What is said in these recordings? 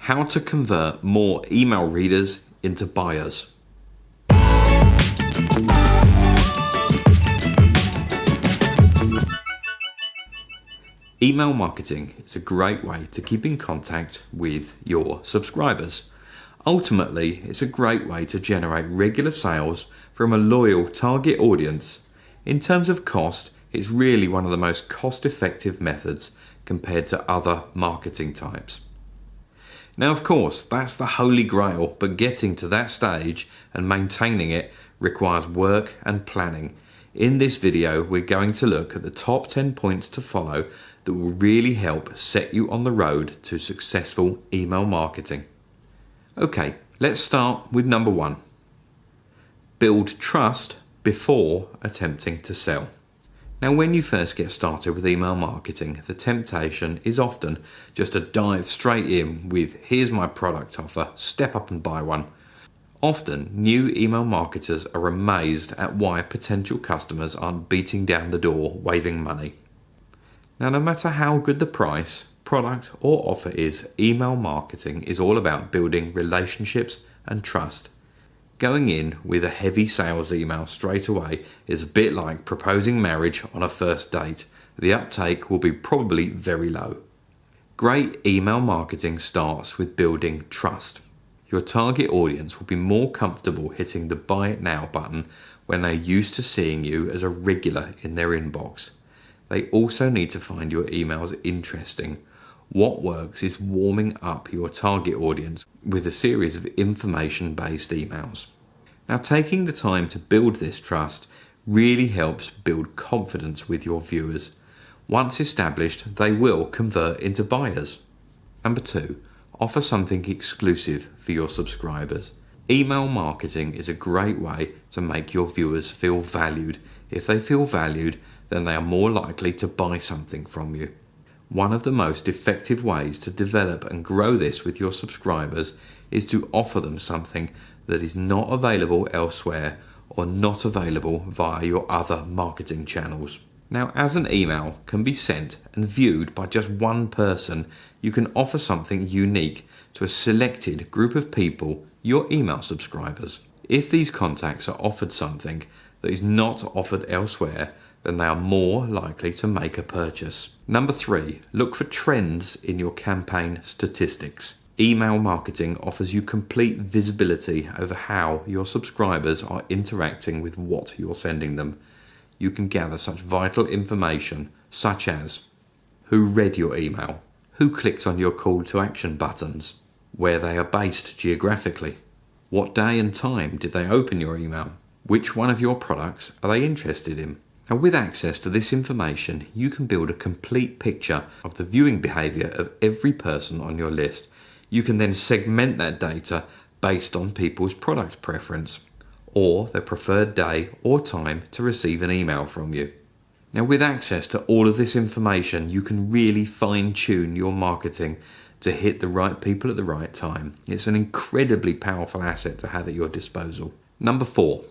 How to convert more email readers into buyers. Email marketing is a great way to keep in contact with your subscribers. Ultimately, it's a great way to generate regular sales from a loyal target audience. In terms of cost, it's really one of the most cost-effective methods compared to other marketing types. Now, of course, that's the holy grail, but getting to that stage and maintaining it requires work and planning. In this video, we're going to look at the top 10 points to follow that will really help set you on the road to successful email marketing. Okay, let's start with number 1. Build trust before attempting to sell. Now, when you first get started with email marketing, the temptation is often just to dive straight in with, here's my product offer, step up and buy one. Often, new email marketers are amazed at why potential customers aren't beating down the door waving money. Now, no matter how good the price, product or offer is, email marketing is all about building relationships and trust. Going in with a heavy sales email straight away is a bit like proposing marriage on a first date. The uptake will be probably very low. Great email marketing starts with building trust. Your target audience will be more comfortable hitting the buy it now button when they're used to seeing you as a regular in their inbox. They also need to find your emails interesting. What works is warming up your target audience with a series of information-based emails. Now, taking the time to build this trust really helps build confidence with your viewers. Once established, they will convert into buyers. Number 2, offer something exclusive for your subscribers. Email marketing is a great way to make your viewers feel valued. If they feel valued, then they are more likely to buy something from you. One of the most effective ways to develop and grow this with your subscribers is to offer them something that is not available elsewhere or not available via your other marketing channels. Now, as an email can be sent and viewed by just one person, you can offer something unique to a selected group of people, your email subscribers. If these contacts are offered something that is not offered elsewhere, then they are more likely to make a purchase. Number 3, look for trends in your campaign statistics. Email marketing offers you complete visibility over how your subscribers are interacting with what you're sending them. You can gather such vital information such as who read your email, who clicked on your call to action buttons, where they are based geographically, what day and time did they open your email, which one of your products are they interested in. Now, with access to this information, you can build a complete picture of the viewing behaviour of every person on your list. You can then segment that data based on people's product preference or their preferred day or time to receive an email from you. Now, with access to all of this information, you can really fine-tune your marketing to hit the right people at the right time. It's an incredibly powerful asset to have at your disposal. Number 4,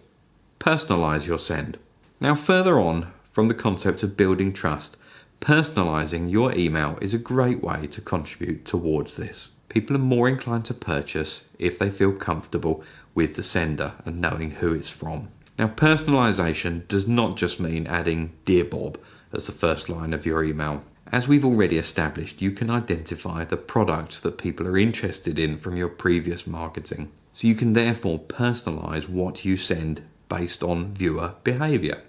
personalise your send. Now, further on from the concept of building trust, personalising your email is a great way to contribute towards this. People are more inclined to purchase if they feel comfortable with the sender and knowing who it's from. Now, personalisation does not just mean adding "Dear Bob" as the first line of your email. As we've already established, you can identify the products that people are interested in from your previous marketing. So you can therefore personalise what you send based on viewer behaviour.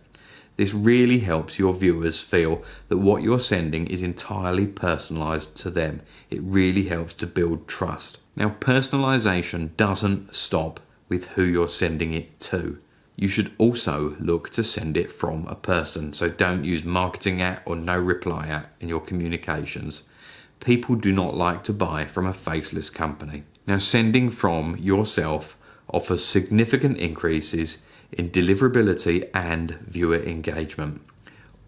This really helps your viewers feel that what you're sending is entirely personalised to them. It really helps to build trust. Now, personalisation doesn't stop with who you're sending it to. You should also look to send it from a person, so don't use marketing at or no reply at in your communications. People do not like to buy from a faceless company. Now, sending from yourself offers significant increases in deliverability and viewer engagement.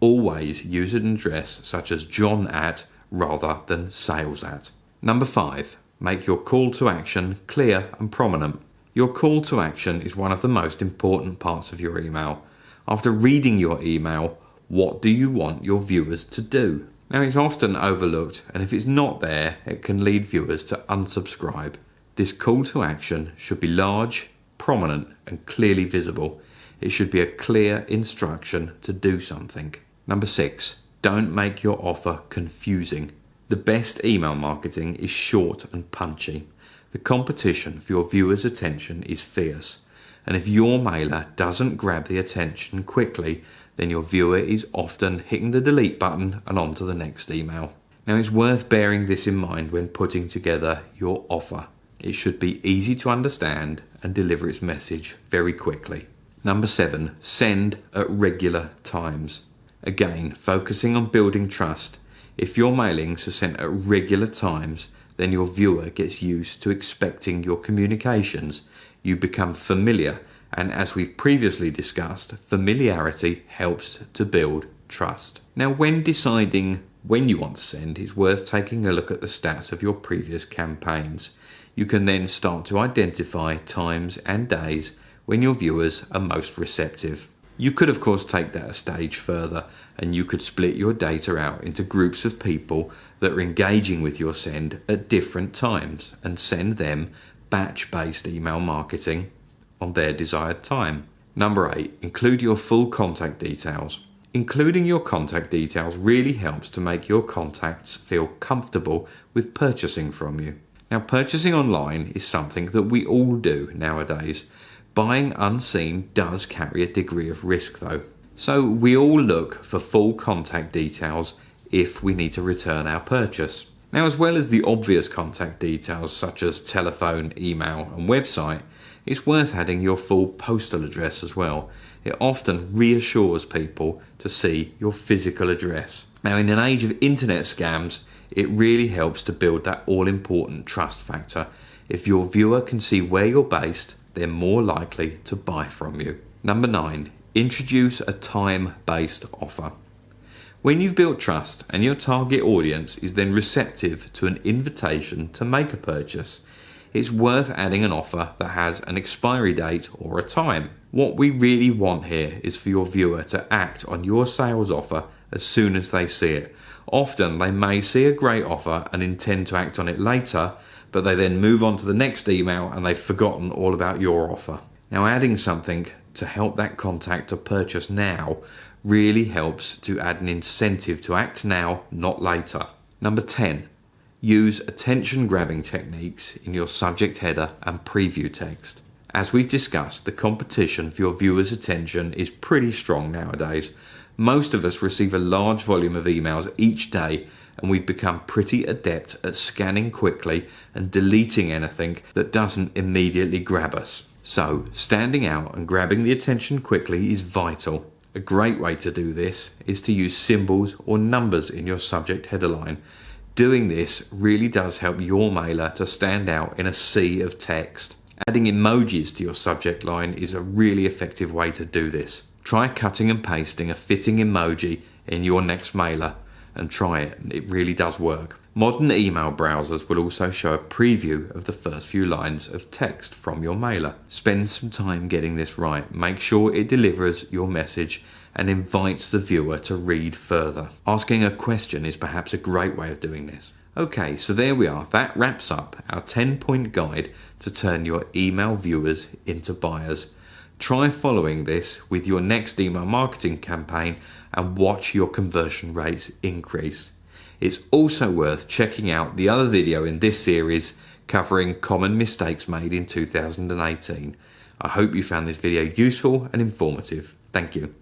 Always use an address such as John at rather than sales at. Number 5, make your call to action clear and prominent. Your call to action is one of the most important parts of your email. After reading your email, what do you want your viewers to do? Now, it's often overlooked, and if it's not there, it can lead viewers to unsubscribe. This call to action should be large, prominent, and clearly visible. It should be a clear instruction to do something. Number 6, don't make your offer confusing. The best email marketing is short and punchy. The competition for your viewers' attention is fierce, and if your mailer doesn't grab the attention quickly, then your viewer is often hitting the delete button and on to the next email. Now, it's worth bearing this in mind when putting together your offer. It should be easy to understand and deliver its message very quickly. Number 7, send at regular times. Again, focusing on building trust. If your mailings are sent at regular times, then your viewer gets used to expecting your communications. You become familiar, and as we've previously discussed, familiarity helps to build trust. Now, when deciding when you want to send, it's worth taking a look at the stats of your previous campaigns. You can then start to identify times and days when your viewers are most receptive. You could, of course, take that a stage further, and you could split your data out into groups of people that are engaging with your send at different times and send them batch-based email marketing on their desired time. Number 8, include your full contact details. Including your contact details really helps to make your contacts feel comfortable with purchasing from you. Now, purchasing online is something that we all do nowadays. Buying unseen does carry a degree of risk though. So we all look for full contact details if we need to return our purchase. Now, as well as the obvious contact details such as telephone, email and website, it's worth adding your full postal address as well. It often reassures people to see your physical address. Now, in an age of internet scams, it really helps to build that all-important trust factor. If your viewer can see where you're based, they're more likely to buy from you. Number 9, introduce a time-based offer. When you've built trust and your target audience is then receptive to an invitation to make a purchase, it's worth adding an offer that has an expiry date or a time. What we really want here is for your viewer to act on your sales offer as soon as they see it. Often they may see a great offer and intend to act on it later, but they then move on to the next email and they've forgotten all about your offer. Now, adding something to help that contact to purchase now really helps to add an incentive to act now, not later. Number 10, use attention-grabbing techniques in your subject header and preview text. As we've discussed, the competition for your viewers' attention is pretty strong nowadays. Most of us receive a large volume of emails each day, and we've become pretty adept at scanning quickly and deleting anything that doesn't immediately grab us. So, standing out and grabbing the attention quickly is vital. A great way to do this is to use symbols or numbers in your subject header line. Doing this really does help your mailer to stand out in a sea of text. Adding emojis to your subject line is a really effective way to do this. Try cutting and pasting a fitting emoji in your next mailer and try it. It really does work. Modern email browsers will also show a preview of the first few lines of text from your mailer. Spend some time getting this right. Make sure it delivers your message and invites the viewer to read further. Asking a question is perhaps a great way of doing this. Okay, so there we are. That wraps up our 10-point guide to turn your email viewers into buyers. Try following this with your next email marketing campaign and watch your conversion rates increase. It's also worth checking out the other video in this series covering common mistakes made in 2018. I hope you found this video useful and informative. Thank you.